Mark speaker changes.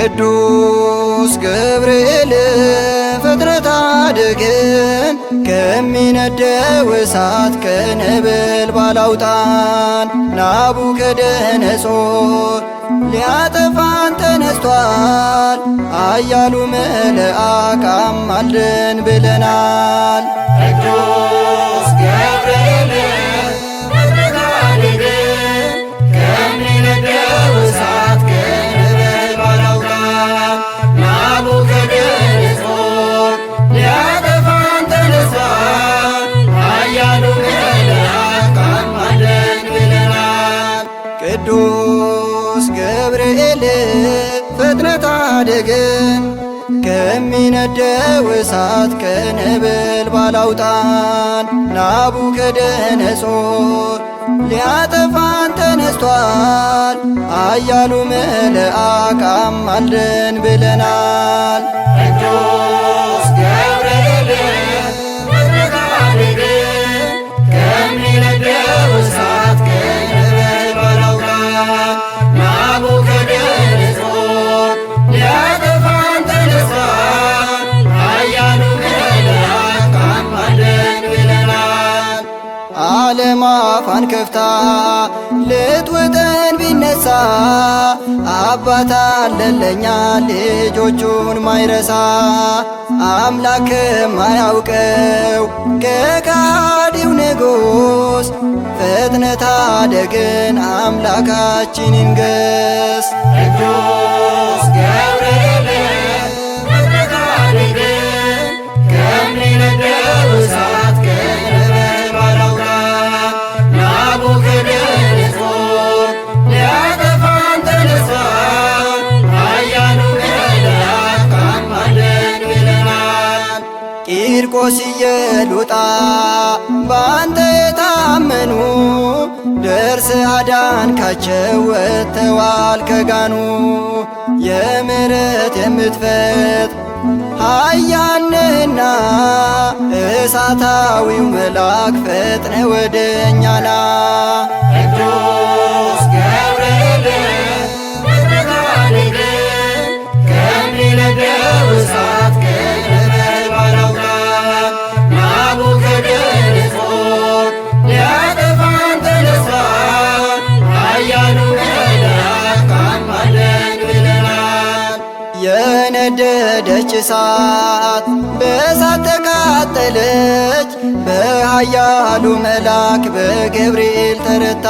Speaker 1: ቅዱስ ገብርኤል ፍጥረት አድግን ከሚነደው እሳት ከነበልባል አውጣን። ናቡከደነጾር ሊያጠፋን ተነስቷል፣ አያሉ መልአክ አማልደን ብለናል። ቅዱስ ገብርኤል ፍጥረት አድግን ከሚነደው እሳት ከነበልባል አውጣን። ናቡከደነጾር ሊያጠፋን ተነስቷል፣ አያሉ መልአክ አማልደን ብለናል። ቅዱስ ገብርኤል ፍጥነት አድግን ከሚነደው እሳት ከነበልባል አውጣን። ናቡከደነጾር ሊያጠፋን ተነስቷል፣ አያሉ መልአክ አማልደን ብለናል። ቅዱስ ገብርኤል ፍጥረት አድግን ከሚነደው እሳት ከነበልባል አውጣን። ናቡከደነጾር ሊያጠፋን ተነስቷል፣ አያሉ መልአክ አማልደን ብለናል። ዓለም አፏን ከፍታ ልትውጠን ቢነሳ አባት አለን ለኛ ልጆቹን ማይረሳ። አምላክ ማያውቀው ከካዲው ንጉሥ ፍጥነት አድግን አምላካችን ይንገስ። ቅዱስ ገብርኤል ፍጥረት አድግን ከሚነደው እሳት ከነበልባል አውጣን። ናቡከደነጾር ሊያጠፋን ተነስቷል፣ አያሉ መልአክ አማልደን ብለናል። ቂርቆስ ኢየሉጣ በአንተ የታመኑ ደርስ አዳንካቸው ወጥተዋል ከጋኑ። የምሕረት የምትፈት ኃያል ነህና እሳታዊው መልአክ ፈጥነ ወደኛና። ቅዱስ ገብርኤል ፍጥረት አድግን ከሚነደው እሳት ከነበልባል አውጣን። ናቡከደነጾር ሊያጠፋን ተነስቷል፣ አያሉ መልአክ አማልደን ብለናል። የነደደች እሳት በእሳት ተቃጠለች፣ በኃያሉ መልአክ በገብርኤል ተረታ።